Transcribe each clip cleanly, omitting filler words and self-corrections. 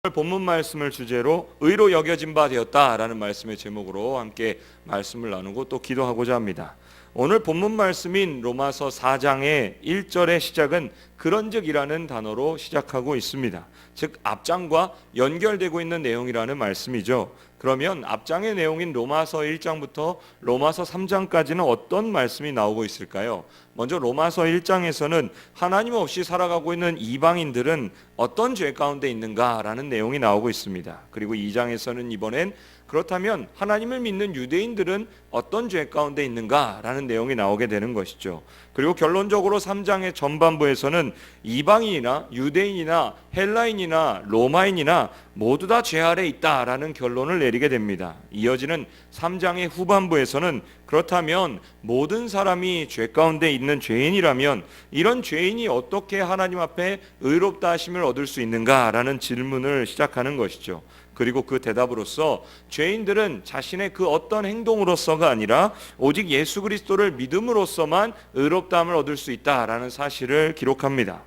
본문 말씀을 주제로 의로 여겨진 바 되었다라는 말씀의 제목으로 함께 말씀을 나누고 또 기도하고자 합니다. 오늘 본문 말씀인 로마서 4장의 1절의 시작은 그런즉이라는 단어로 시작하고 있습니다. 즉 앞장과 연결되고 있는 내용이라는 말씀이죠. 그러면 앞장의 내용인 로마서 1장부터 로마서 3장까지는 어떤 말씀이 나오고 있을까요? 먼저 로마서 1장에서는 하나님 없이 살아가고 있는 이방인들은 어떤 죄 가운데 있는가라는 내용이 나오고 있습니다. 그리고 2장에서는 이번엔 그렇다면 하나님을 믿는 유대인들은 어떤 죄 가운데 있는가라는 내용이 나오게 되는 것이죠. 그리고 결론적으로 3장의 전반부에서는 이방인이나 유대인이나 헬라인이나 로마인이나 모두 다 죄 아래 있다라는 결론을 내리게 됩니다. 이어지는 3장의 후반부에서는 그렇다면 모든 사람이 죄 가운데 있는 죄인이라면 이런 죄인이 어떻게 하나님 앞에 의롭다 하심을 얻을 수 있는가라는 질문을 시작하는 것이죠. 그리고 그 대답으로서 죄인들은 자신의 그 어떤 행동으로서가 아니라 오직 예수 그리스도를 믿음으로써만 의롭다함을 얻을 수 있다라는 사실을 기록합니다.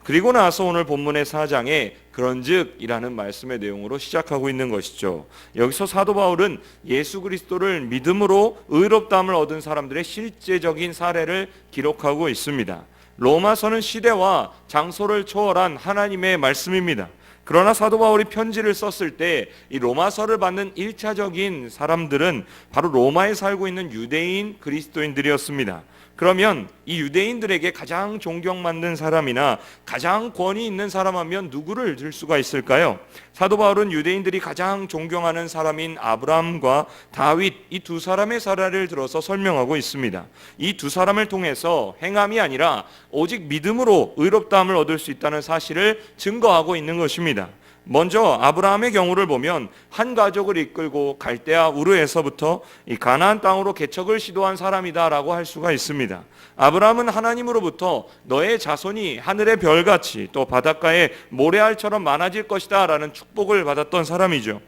그리고 나서 오늘 본문의 4장에 그런즉이라는 말씀의 내용으로 시작하고 있는 것이죠. 여기서 사도 바울은 예수 그리스도를 믿음으로 의롭다함을 얻은 사람들의 실제적인 사례를 기록하고 있습니다. 로마서는 시대와 장소를 초월한 하나님의 말씀입니다. 그러나 사도 바울이 편지를 썼을 때 이 로마서를 받는 1차적인 사람들은 바로 로마에 살고 있는 유대인 그리스도인들이었습니다. 그러면 이 유대인들에게 가장 존경받는 사람이나 가장 권위 있는 사람 하면 누구를 들 수가 있을까요? 사도 바울은 유대인들이 가장 존경하는 사람인 아브라함과 다윗 이 두 사람의 사례를 들어서 설명하고 있습니다. 이 두 사람을 통해서 행함이 아니라 오직 믿음으로 의롭다함을 얻을 수 있다는 사실을 증거하고 있는 것입니다. 먼저 아브라함의 경우를 보면 한 가족을 이끌고 갈대아 우르에서부터 이 가나안 땅으로 개척을 시도한 사람이다라고 할 수가 있습니다. 아브라함은 하나님으로부터 너의 자손이 하늘의 별같이 또 바닷가의 모래알처럼 많아질 것이다 라는 축복을 받았던 사람이죠.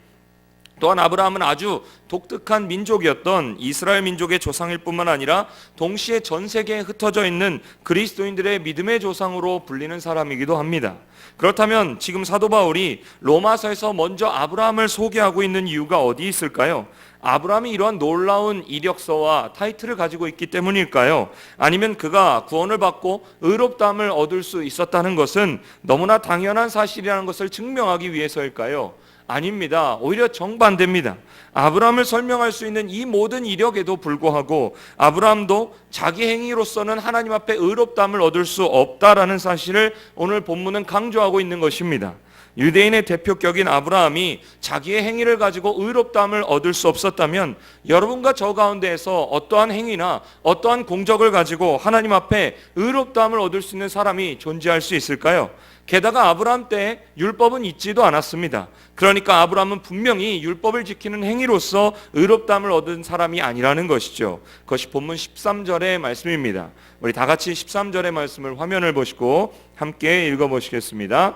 또한 아브라함은 아주 독특한 민족이었던 이스라엘 민족의 조상일 뿐만 아니라 동시에 전 세계에 흩어져 있는 그리스도인들의 믿음의 조상으로 불리는 사람이기도 합니다. 그렇다면 지금 사도 바울이 로마서에서 먼저 아브라함을 소개하고 있는 이유가 어디 있을까요? 아브라함이 이러한 놀라운 이력서와 타이틀을 가지고 있기 때문일까요? 아니면 그가 구원을 받고 의롭다함을 얻을 수 있었다는 것은 너무나 당연한 사실이라는 것을 증명하기 위해서일까요? 아닙니다. 오히려 정반대입니다. 아브라함을 설명할 수 있는 이 모든 이력에도 불구하고 아브라함도 자기 행위로서는 하나님 앞에 의롭다함을 얻을 수 없다라는 사실을 오늘 본문은 강조하고 있는 것입니다. 유대인의 대표격인 아브라함이 자기의 행위를 가지고 의롭다함을 얻을 수 없었다면 여러분과 저 가운데에서 어떠한 행위나 어떠한 공적을 가지고 하나님 앞에 의롭다함을 얻을 수 있는 사람이 존재할 수 있을까요? 게다가 아브라함 때 율법은 있지도 않았습니다. 그러니까 아브라함은 분명히 율법을 지키는 행위로서 의롭다함을 얻은 사람이 아니라는 것이죠. 그것이 본문 13절의 말씀입니다. 우리 다 같이 13절의 말씀을 화면을 보시고 함께 읽어보시겠습니다.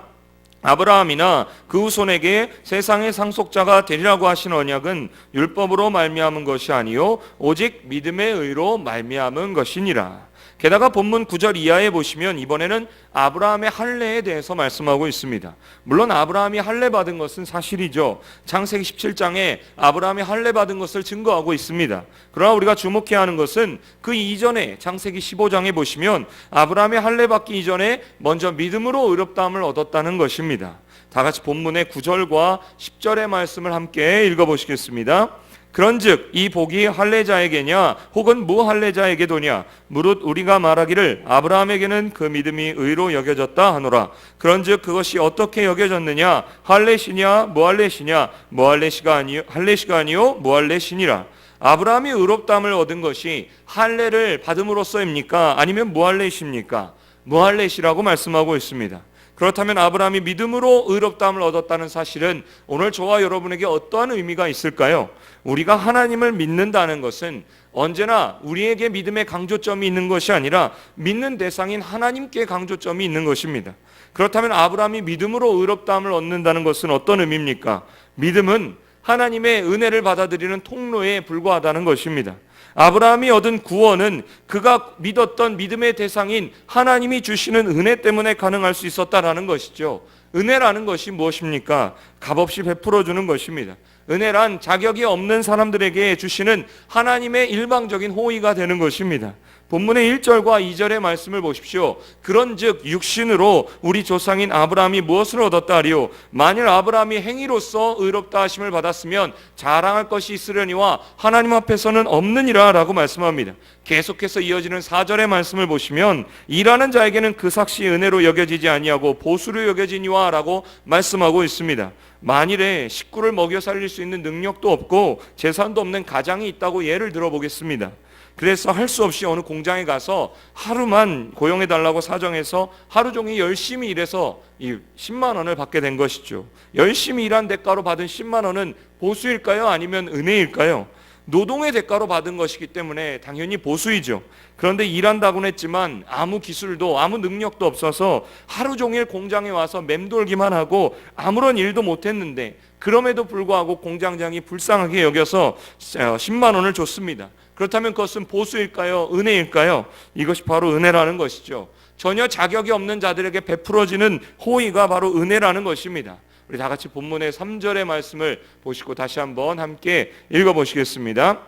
아브라함이나 그 후손에게 세상의 상속자가 되리라고 하신 언약은 율법으로 말미암은 것이 아니요 오직 믿음의 의로 말미암은 것이니라. 게다가 본문 9절 이하에 보시면 이번에는 아브라함의 할례에 대해서 말씀하고 있습니다. 물론 아브라함이 할례 받은 것은 사실이죠. 창세기 17장에 아브라함이 할례 받은 것을 증거하고 있습니다. 그러나 우리가 주목해야 하는 것은 그 이전에 창세기 15장에 보시면 아브라함의 할례 받기 이전에 먼저 믿음으로 의롭다함을 얻었다는 것입니다. 다 같이 본문의 9절과 10절의 말씀을 함께 읽어보시겠습니다. 그런즉 이 복이 할례자에게냐 혹은 무할례자에게도냐 무릇 우리가 말하기를 아브라함에게는 그 믿음이 의로 여겨졌다 하노라. 그런즉 그것이 어떻게 여겨졌느냐 할례시냐 무할례시냐 할례시가 아니요 무할례시니라. 아브라함이 의롭다함을 얻은 것이 할례를 받음으로써입니까 아니면 무할례십니까? 무할례시라고 말씀하고 있습니다. 그렇다면 아브라함이 믿음으로 의롭다함을 얻었다는 사실은 오늘 저와 여러분에게 어떠한 의미가 있을까요? 우리가 하나님을 믿는다는 것은 언제나 우리에게 믿음의 강조점이 있는 것이 아니라 믿는 대상인 하나님께 강조점이 있는 것입니다. 그렇다면 아브라함이 믿음으로 의롭다함을 얻는다는 것은 어떤 의미입니까? 믿음은 하나님의 은혜를 받아들이는 통로에 불과하다는 것입니다. 아브라함이 얻은 구원은 그가 믿었던 믿음의 대상인 하나님이 주시는 은혜 때문에 가능할 수 있었다라는 것이죠. 은혜라는 것이 무엇입니까? 값없이 베풀어 주는 것입니다. 은혜란 자격이 없는 사람들에게 주시는 하나님의 일방적인 호의가 되는 것입니다. 본문의 1절과 2절의 말씀을 보십시오. 그런즉 육신으로 우리 조상인 아브라함이 무엇을 얻었다 하리요? 만일 아브라함이 행위로서 의롭다 하심을 받았으면 자랑할 것이 있으려니와 하나님 앞에서는 없느니라 라고 말씀합니다. 계속해서 이어지는 4절의 말씀을 보시면 일하는 자에게는 그 삭시 은혜로 여겨지지 아니하고 보수로 여겨지니와 라고 말씀하고 있습니다. 만일에 식구를 먹여 살릴 수 있는 능력도 없고 재산도 없는 가장이 있다고 예를 들어보겠습니다. 그래서 할 수 없이 어느 공장에 가서 하루만 고용해달라고 사정해서 하루 종일 열심히 일해서 이 10만 원을 받게 된 것이죠. 열심히 일한 대가로 받은 10만 원은 보수일까요? 아니면 은혜일까요? 노동의 대가로 받은 것이기 때문에 당연히 보수이죠. 그런데 일한다고는 했지만 아무 기술도 아무 능력도 없어서 하루 종일 공장에 와서 맴돌기만 하고 아무런 일도 못했는데 그럼에도 불구하고 공장장이 불쌍하게 여겨서 10만 원을 줬습니다. 그렇다면 그것은 보수일까요? 은혜일까요? 이것이 바로 은혜라는 것이죠. 전혀 자격이 없는 자들에게 베풀어지는 호의가 바로 은혜라는 것입니다. 우리 다 같이 본문의 3절의 말씀을 보시고 다시 한번 함께 읽어보시겠습니다.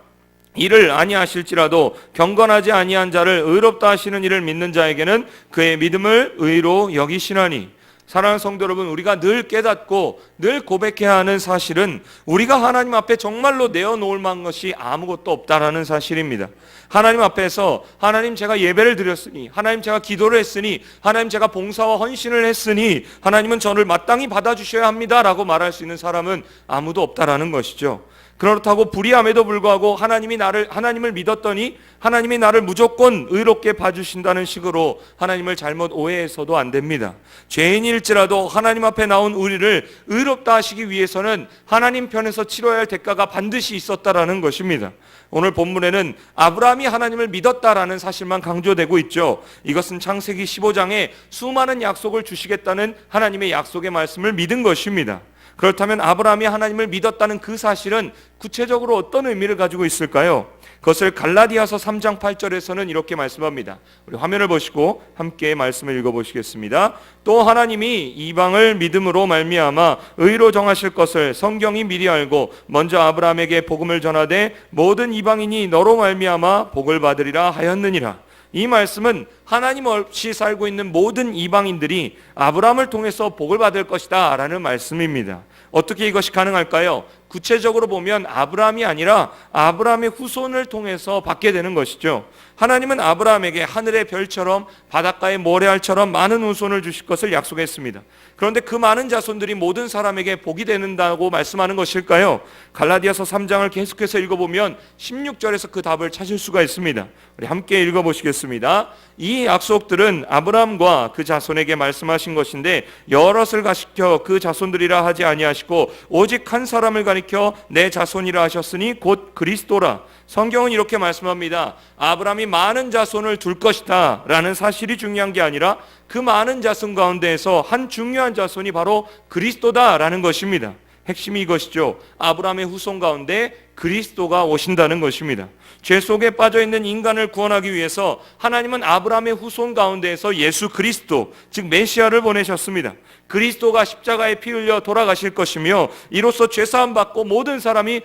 이를 아니하실지라도 경건하지 아니한 자를 의롭다 하시는 이를 믿는 자에게는 그의 믿음을 의로 여기시나니. 사랑하는 성도 여러분, 우리가 늘 깨닫고 늘 고백해야 하는 사실은 우리가 하나님 앞에 정말로 내어놓을 만한 것이 아무것도 없다라는 사실입니다. 하나님 앞에서 하나님 제가 예배를 드렸으니, 하나님 제가 기도를 했으니, 하나님 제가 봉사와 헌신을 했으니 하나님은 저를 마땅히 받아주셔야 합니다라고 말할 수 있는 사람은 아무도 없다라는 것이죠. 그렇다고 불의함에도 불구하고 하나님을 믿었더니 하나님이 나를 무조건 의롭게 봐주신다는 식으로 하나님을 잘못 오해해서도 안 됩니다. 죄인일지라도 하나님 앞에 나온 우리를 의롭다 하시기 위해서는 하나님 편에서 치러야 할 대가가 반드시 있었다라는 것입니다. 오늘 본문에는 아브라함이 하나님을 믿었다라는 사실만 강조되고 있죠. 이것은 창세기 15장에 수많은 약속을 주시겠다는 하나님의 약속의 말씀을 믿은 것입니다. 그렇다면 아브라함이 하나님을 믿었다는 그 사실은 구체적으로 어떤 의미를 가지고 있을까요? 그것을 갈라디아서 3장 8절에서는 이렇게 말씀합니다. 우리 화면을 보시고 함께 말씀을 읽어보시겠습니다. 또 하나님이 이방을 믿음으로 말미암아 의로 정하실 것을 성경이 미리 알고 먼저 아브라함에게 복음을 전하되 모든 이방인이 너로 말미암아 복을 받으리라 하였느니라. 이 말씀은 하나님 없이 살고 있는 모든 이방인들이 아브라함을 통해서 복을 받을 것이다 라는 말씀입니다. 어떻게 이것이 가능할까요? 구체적으로 보면 아브라함이 아니라 아브라함의 후손을 통해서 받게 되는 것이죠. 하나님은 아브라함에게 하늘의 별처럼 바닷가의 모래알처럼 많은 후손을 주실 것을 약속했습니다. 그런데 그 많은 자손들이 모든 사람에게 복이 되는다고 말씀하는 것일까요? 갈라디아서 3장을 계속해서 읽어보면 16절에서 그 답을 찾을 수가 있습니다. 우리 함께 읽어보시겠습니다. 이 약속들은 아브라함과 그 자손에게 말씀하신 것인데 여럿을 가리켜 그 자손들이라 하지 아니하시고 오직 한 사람을 가리켜 내 자손이라 하셨으니 곧 그리스도라. 성경은 이렇게 말씀합니다. 아브라함이 많은 자손을 둘 것이다 라는 사실이 중요한 게 아니라 그 많은 자손 가운데에서 한 중요한 자손이 바로 그리스도다 라는 것입니다. 핵심이 이것이죠. 아브라함의 후손 가운데 그리스도가 오신다는 것입니다. 죄 속에 빠져있는 인간을 구원하기 위해서 하나님은 아브라함의 후손 가운데에서 예수 그리스도, 즉 메시아를 보내셨습니다. 그리스도가 십자가에 피 흘려 돌아가실 것이며 이로써 죄사함 받고 모든 사람이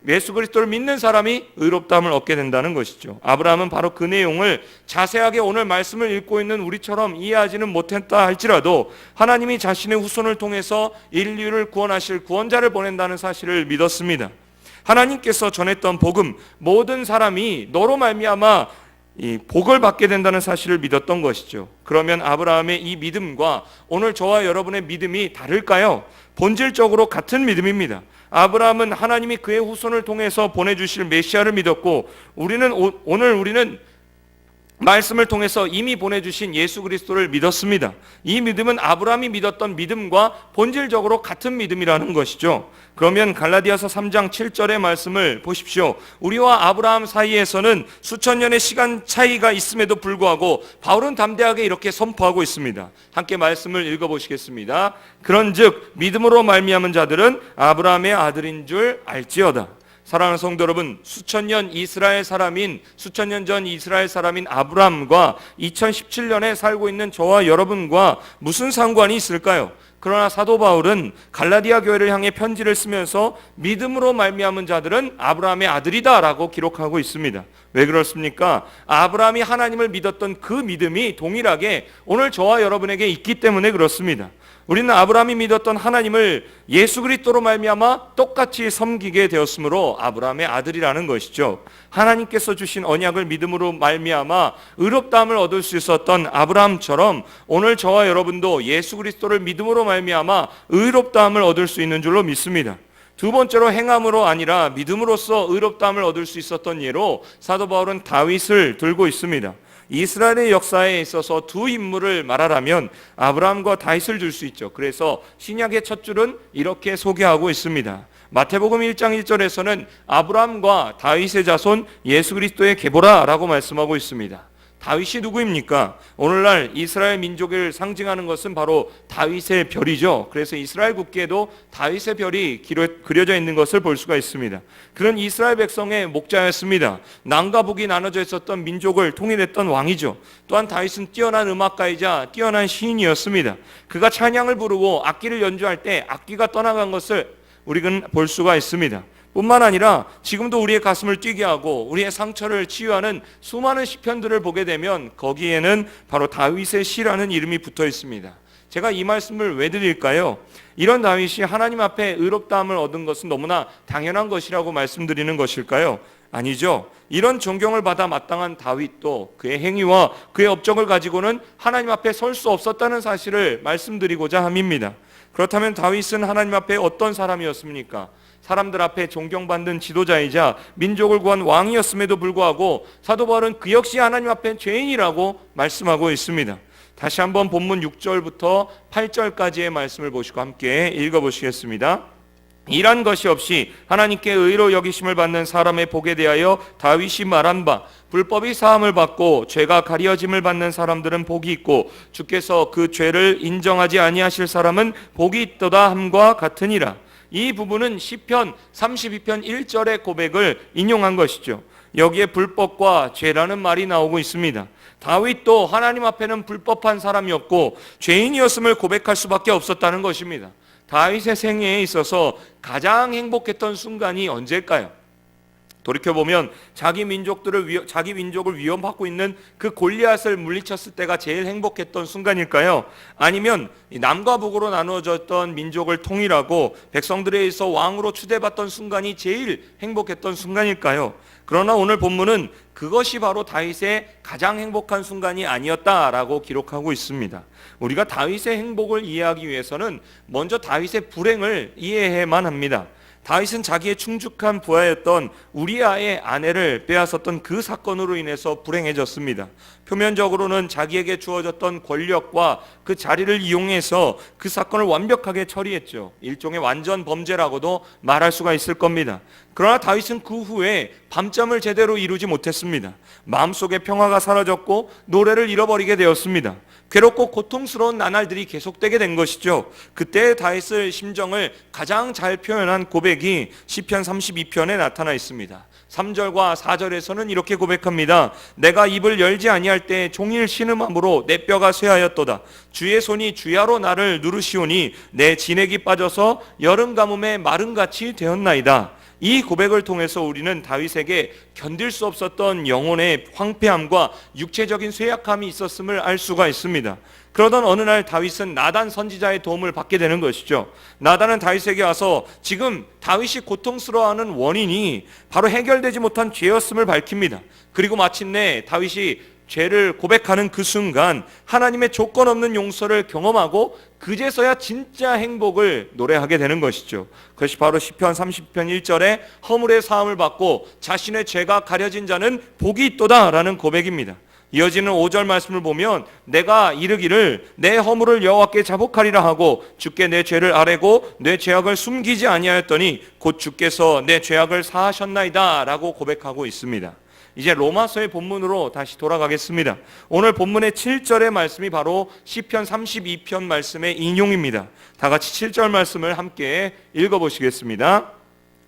예수 그리스도를 믿는 사람이 의롭다함을 얻게 된다는 것이죠. 아브라함은 바로 그 내용을 자세하게 오늘 말씀을 읽고 있는 우리처럼 이해하지는 못했다 할지라도 하나님이 자신의 후손을 통해서 인류를 구원하실 구원자를 보낸다는 사실을 믿었습니다. 하나님께서 전했던 복음, 모든 사람이 너로 말미암아 이 복을 받게 된다는 사실을 믿었던 것이죠. 그러면 아브라함의 이 믿음과 오늘 저와 여러분의 믿음이 다를까요? 본질적으로 같은 믿음입니다. 아브라함은 하나님이 그의 후손을 통해서 보내주실 메시아를 믿었고 오늘 우리는 말씀을 통해서 이미 보내주신 예수 그리스도를 믿었습니다. 이 믿음은 아브라함이 믿었던 믿음과 본질적으로 같은 믿음이라는 것이죠. 그러면 갈라디아서 3장 7절의 말씀을 보십시오. 우리와 아브라함 사이에서는 수천 년의 시간 차이가 있음에도 불구하고 바울은 담대하게 이렇게 선포하고 있습니다. 함께 말씀을 읽어보시겠습니다. 그런즉 믿음으로 말미암은 자들은 아브라함의 아들인 줄 알지어다. 사랑하는 성도 여러분, 수천 년 전 이스라엘 사람인 아브라함과 2017년에 살고 있는 저와 여러분과 무슨 상관이 있을까요? 그러나 사도 바울은 갈라디아 교회를 향해 편지를 쓰면서 믿음으로 말미암은 자들은 아브라함의 아들이다라고 기록하고 있습니다. 왜 그렇습니까? 아브라함이 하나님을 믿었던 그 믿음이 동일하게 오늘 저와 여러분에게 있기 때문에 그렇습니다. 우리는 아브라함이 믿었던 하나님을 예수 그리스도로 말미암아 똑같이 섬기게 되었으므로 아브라함의 아들이라는 것이죠. 하나님께서 주신 언약을 믿음으로 말미암아 의롭다함을 얻을 수 있었던 아브라함처럼 오늘 저와 여러분도 예수 그리스도를 믿음으로 말미암아 의롭다함을 얻을 수 있는 줄로 믿습니다. 두 번째로 행함으로 아니라 믿음으로써 의롭다함을 얻을 수 있었던 예로 사도 바울은 다윗을 들고 있습니다. 이스라엘의 역사에 있어서 두 인물을 말하라면 아브라함과 다윗을 줄 수 있죠. 그래서 신약의 첫 줄은 이렇게 소개하고 있습니다. 마태복음 1장 1절에서는 아브라함과 다윗의 자손 예수 그리스도의 계보라라고 말씀하고 있습니다. 다윗이 누구입니까? 오늘날 이스라엘 민족을 상징하는 것은 바로 다윗의 별이죠. 그래서 이스라엘 국기에도 다윗의 별이 그려져 있는 것을 볼 수가 있습니다. 그런 이스라엘 백성의 목자였습니다. 남과 북이 나눠져 있었던 민족을 통일했던 왕이죠. 또한 다윗은 뛰어난 음악가이자 뛰어난 시인이었습니다. 그가 찬양을 부르고 악기를 연주할 때 악기가 떠나간 것을 우리는 볼 수가 있습니다. 뿐만 아니라 지금도 우리의 가슴을 뛰게 하고 우리의 상처를 치유하는 수많은 시편들을 보게 되면 거기에는 바로 다윗의 시라는 이름이 붙어 있습니다. 제가 이 말씀을 왜 드릴까요? 이런 다윗이 하나님 앞에 의롭다함을 얻은 것은 너무나 당연한 것이라고 말씀드리는 것일까요? 아니죠. 이런 존경을 받아 마땅한 다윗도 그의 행위와 그의 업적을 가지고는 하나님 앞에 설 수 없었다는 사실을 말씀드리고자 함입니다. 그렇다면 다윗은 하나님 앞에 어떤 사람이었습니까? 사람들 앞에 존경받는 지도자이자 민족을 구한 왕이었음에도 불구하고 사도 바울은 그 역시 하나님 앞에 죄인이라고 말씀하고 있습니다. 다시 한번 본문 6절부터 8절까지의 말씀을 보시고 함께 읽어보시겠습니다. 이란 것이 없이 하나님께 의로 여기심을 받는 사람의 복에 대하여 다윗이 말한 바 불법이 사함을 받고 죄가 가려짐을 받는 사람들은 복이 있고 주께서 그 죄를 인정하지 아니하실 사람은 복이 있도다 함과 같으니라. 이 부분은 시편 32편 1절의 고백을 인용한 것이죠. 여기에 불법과 죄라는 말이 나오고 있습니다. 다윗도 하나님 앞에는 불법한 사람이었고 죄인이었음을 고백할 수밖에 없었다는 것입니다. 다윗의 생애에 있어서 가장 행복했던 순간이 언제일까요? 돌이켜보면 자기 민족을 위협받고 있는 그 골리앗을 물리쳤을 때가 제일 행복했던 순간일까요? 아니면 남과 북으로 나누어졌던 민족을 통일하고 백성들에 의해서 왕으로 추대받던 순간이 제일 행복했던 순간일까요? 그러나 오늘 본문은 그것이 바로 다윗의 가장 행복한 순간이 아니었다라고 기록하고 있습니다. 우리가 다윗의 행복을 이해하기 위해서는 먼저 다윗의 불행을 이해해야만 합니다. 다윗은 자기의 충직한 부하였던 우리아의 아내를 빼앗았던 그 사건으로 인해서 불행해졌습니다. 표면적으로는 자기에게 주어졌던 권력과 그 자리를 이용해서 그 사건을 완벽하게 처리했죠. 일종의 완전 범죄라고도 말할 수가 있을 겁니다. 그러나 다윗은 그 후에 밤잠을 제대로 이루지 못했습니다. 마음속에 평화가 사라졌고 노래를 잃어버리게 되었습니다. 괴롭고 고통스러운 나날들이 계속되게 된 것이죠. 그때 다윗의 심정을 가장 잘 표현한 고백이 시편 32편에 나타나 있습니다. 3절과 4절에서는 이렇게 고백합니다. 내가 입을 열지 아니할 때 종일 신음함으로 내 뼈가 쇠하였도다. 주의 손이 주야로 나를 누르시오니 내 진액이 빠져서 여름 가뭄에 마름같이 되었나이다. 이 고백을 통해서 우리는 다윗에게 견딜 수 없었던 영혼의 황폐함과 육체적인 쇠약함이 있었음을 알 수가 있습니다. 그러던 어느 날 다윗은 나단 선지자의 도움을 받게 되는 것이죠. 나단은 다윗에게 와서 지금 다윗이 고통스러워하는 원인이 바로 해결되지 못한 죄였음을 밝힙니다. 그리고 마침내 다윗이 죄를 고백하는 그 순간 하나님의 조건 없는 용서를 경험하고 그제서야 진짜 행복을 노래하게 되는 것이죠. 그것이 바로 시편 30편 1절에 허물의 사함을 받고 자신의 죄가 가려진 자는 복이 있도다 라는 고백입니다. 이어지는 5절 말씀을 보면 내가 이르기를 내 허물을 여호와께 자복하리라 하고 주께 내 죄를 아뢰고 내 죄악을 숨기지 아니하였더니 곧 주께서 내 죄악을 사하셨나이다 라고 고백하고 있습니다. 이제 로마서의 본문으로 다시 돌아가겠습니다. 오늘 본문의 7절의 말씀이 바로 시편 32편 말씀의 인용입니다. 다 같이 7절 말씀을 함께 읽어보시겠습니다.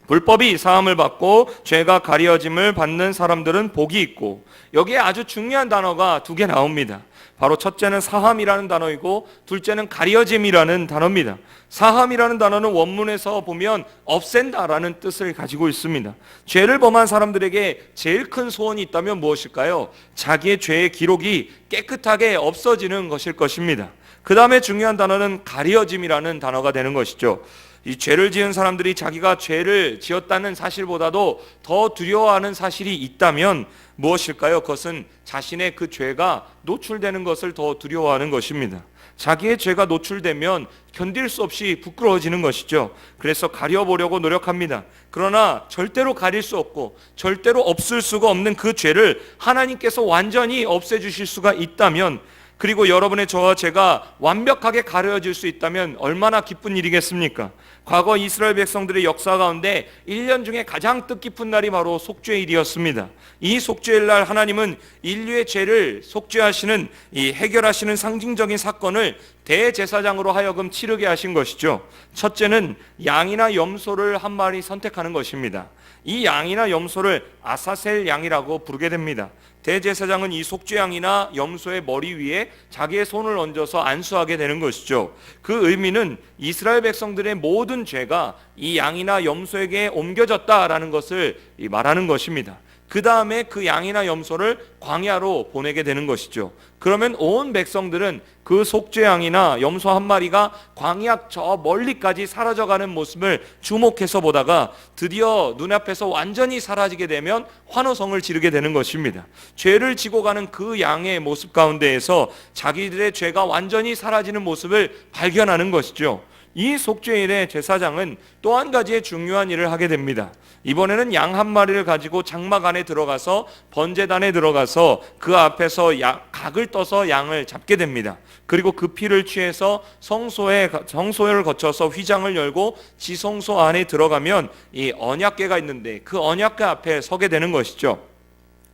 불법이 사함을 받고 죄가 가려짐을 받는 사람들은 복이 있고, 여기에 아주 중요한 단어가 두 개 나옵니다. 바로 첫째는 사함이라는 단어이고 둘째는 가려짐이라는 단어입니다. 사함이라는 단어는 원문에서 보면 없앤다라는 뜻을 가지고 있습니다. 죄를 범한 사람들에게 제일 큰 소원이 있다면 무엇일까요? 자기의 죄의 기록이 깨끗하게 없어지는 것일 것입니다. 그 다음에 중요한 단어는 가려짐이라는 단어가 되는 것이죠. 이 죄를 지은 사람들이 자기가 죄를 지었다는 사실보다도 더 두려워하는 사실이 있다면 무엇일까요? 그것은 자신의 그 죄가 노출되는 것을 더 두려워하는 것입니다. 자기의 죄가 노출되면 견딜 수 없이 부끄러워지는 것이죠. 그래서 가려보려고 노력합니다. 그러나 절대로 가릴 수 없고 절대로 없을 수가 없는 그 죄를 하나님께서 완전히 없애주실 수가 있다면, 그리고 여러분의 저와 제가 완벽하게 가려질 수 있다면 얼마나 기쁜 일이겠습니까? 과거 이스라엘 백성들의 역사 가운데 1년 중에 가장 뜻깊은 날이 바로 속죄일이었습니다. 이 속죄일 날 하나님은 인류의 죄를 속죄하시는, 이 해결하시는 상징적인 사건을 대제사장으로 하여금 치르게 하신 것이죠. 첫째는 양이나 염소를 한 마리 선택하는 것입니다. 이 양이나 염소를 아사셀 양이라고 부르게 됩니다. 대제사장은 이 속죄양이나 염소의 머리 위에 자기의 손을 얹어서 안수하게 되는 것이죠. 그 의미는 이스라엘 백성들의 모든 죄가 이 양이나 염소에게 옮겨졌다라는 것을 말하는 것입니다. 그 다음에 그 양이나 염소를 광야로 보내게 되는 것이죠. 그러면 온 백성들은 그 속죄양이나 염소 한 마리가 광야 저 멀리까지 사라져가는 모습을 주목해서 보다가 드디어 눈앞에서 완전히 사라지게 되면 환호성을 지르게 되는 것입니다. 죄를 지고 가는 그 양의 모습 가운데에서 자기들의 죄가 완전히 사라지는 모습을 발견하는 것이죠. 이 속죄일에 제사장은 또 한 가지의 중요한 일을 하게 됩니다. 이번에는 양 한 마리를 가지고 장막 안에 들어가서 번제단에 들어가서 그 앞에서 각을 떠서 양을 잡게 됩니다. 그리고 그 피를 취해서 성소를 거쳐서 휘장을 열고 지성소 안에 들어가면 이 언약궤가 있는데 그 언약궤 앞에 서게 되는 것이죠.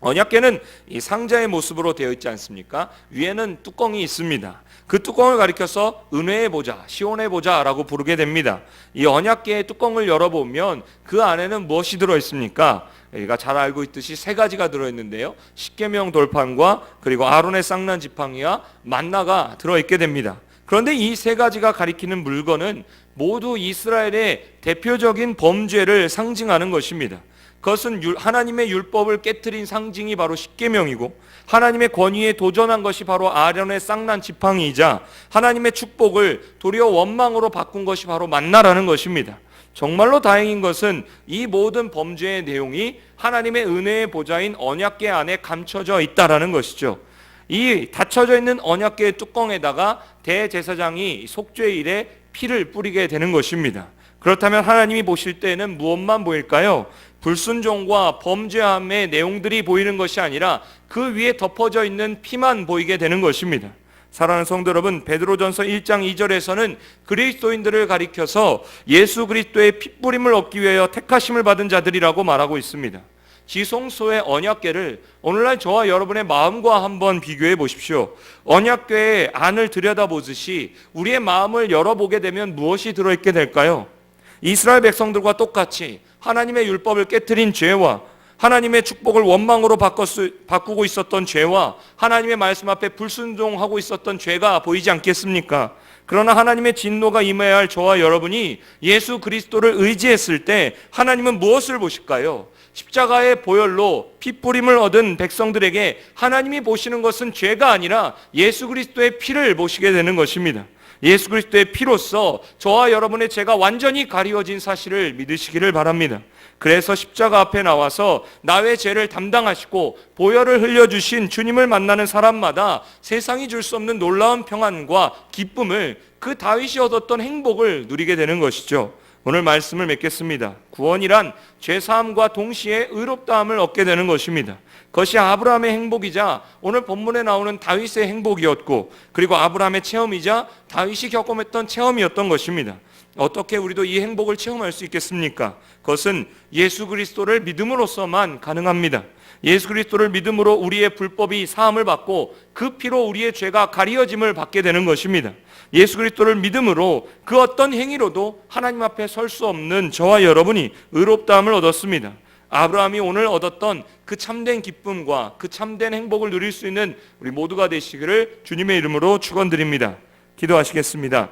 언약궤는 이 상자의 모습으로 되어 있지 않습니까? 위에는 뚜껑이 있습니다. 그 뚜껑을 가리켜서 은혜의 보좌, 시온의 보좌라고 부르게 됩니다. 이 언약궤의 뚜껑을 열어보면 그 안에는 무엇이 들어있습니까? 우리가 잘 알고 있듯이 세 가지가 들어있는데요. 십계명 돌판과 그리고 아론의 쌍난 지팡이와 만나가 들어있게 됩니다. 그런데 이 세 가지가 가리키는 물건은 모두 이스라엘의 대표적인 범죄를 상징하는 것입니다. 그것은 하나님의 율법을 깨트린 상징이 바로 십계명이고, 하나님의 권위에 도전한 것이 바로 아론의 쌍난 지팡이이자 하나님의 축복을 도리어 원망으로 바꾼 것이 바로 만나라는 것입니다. 정말로 다행인 것은 이 모든 범죄의 내용이 하나님의 은혜의 보좌인 언약궤 안에 감춰져 있다라는 것이죠. 이 닫혀져 있는 언약궤의 뚜껑에다가 대제사장이 속죄일에 피를 뿌리게 되는 것입니다. 그렇다면 하나님이 보실 때에는 무엇만 보일까요? 불순종과 범죄함의 내용들이 보이는 것이 아니라 그 위에 덮어져 있는 피만 보이게 되는 것입니다. 사랑하는 성도 여러분, 베드로전서 1장 2절에서는 그리스도인들을 가리켜서 예수 그리스도의 핏부림을 얻기 위하여 택하심을 받은 자들이라고 말하고 있습니다. 지성소의 언약궤를 오늘날 저와 여러분의 마음과 한번 비교해 보십시오. 언약궤의 안을 들여다보듯이 우리의 마음을 열어보게 되면 무엇이 들어있게 될까요? 이스라엘 백성들과 똑같이 하나님의 율법을 깨트린 죄와 하나님의 축복을 원망으로 바꾸고 있었던 죄와 하나님의 말씀 앞에 불순종하고 있었던 죄가 보이지 않겠습니까? 그러나 하나님의 진노가 임해야 할 저와 여러분이 예수 그리스도를 의지했을 때 하나님은 무엇을 보실까요? 십자가의 보혈로 핏부림을 얻은 백성들에게 하나님이 보시는 것은 죄가 아니라 예수 그리스도의 피를 보시게 되는 것입니다. 예수 그리스도의 피로써 저와 여러분의 죄가 완전히 가리워진 사실을 믿으시기를 바랍니다. 그래서 십자가 앞에 나와서 나의 죄를 담당하시고 보혈을 흘려주신 주님을 만나는 사람마다 세상이 줄 수 없는 놀라운 평안과 기쁨을, 그 다윗이 얻었던 행복을 누리게 되는 것이죠. 오늘 말씀을 맺겠습니다. 구원이란 죄사함과 동시에 의롭다함을 얻게 되는 것입니다. 그것이 아브라함의 행복이자 오늘 본문에 나오는 다윗의 행복이었고, 그리고 아브라함의 체험이자 다윗이 경험했던 체험이었던 것입니다. 어떻게 우리도 이 행복을 체험할 수 있겠습니까? 그것은 예수 그리스도를 믿음으로써만 가능합니다. 예수 그리스도를 믿음으로 우리의 불법이 사함을 받고 그 피로 우리의 죄가 가리어짐을 받게 되는 것입니다. 예수 그리스도를 믿음으로 그 어떤 행위로도 하나님 앞에 설 수 없는 저와 여러분이 의롭다함을 얻었습니다. 아브라함이 오늘 얻었던 그 참된 기쁨과 그 참된 행복을 누릴 수 있는 우리 모두가 되시기를 주님의 이름으로 축원드립니다. 기도하시겠습니다.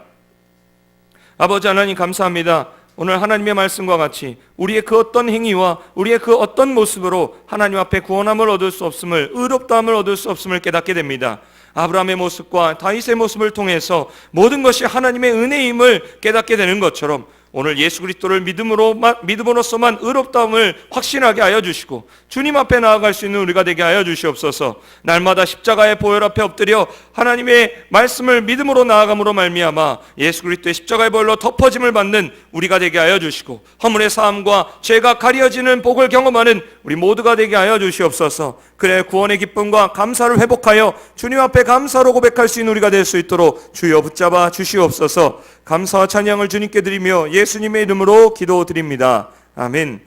아버지 하나님 감사합니다. 오늘 하나님의 말씀과 같이 우리의 그 어떤 행위와 우리의 그 어떤 모습으로 하나님 앞에 구원함을 얻을 수 없음을, 의롭다함을 얻을 수 없음을 깨닫게 됩니다. 아브라함의 모습과 다윗의 모습을 통해서 모든 것이 하나님의 은혜임을 깨닫게 되는 것처럼 오늘 예수 그리스도를 믿음으로서만 의롭다함을 확신하게 하여 주시고 주님 앞에 나아갈 수 있는 우리가 되게 하여 주시옵소서. 날마다 십자가의 보혈 앞에 엎드려 하나님의 말씀을 믿음으로 나아감으로 말미암아 예수 그리스도의 십자가의 보혈로 덮어짐을 받는 우리가 되게 하여 주시고 허물의 사함과 죄가 가려지는 복을 경험하는 우리 모두가 되게 하여 주시옵소서. 그래 구원의 기쁨과 감사를 회복하여 주님 앞에 감사로 고백할 수 있는 우리가 될 수 있도록 주여 붙잡아 주시옵소서. 감사와 찬양을 주님께 드리며 예수님의 이름으로 기도드립니다. 아멘.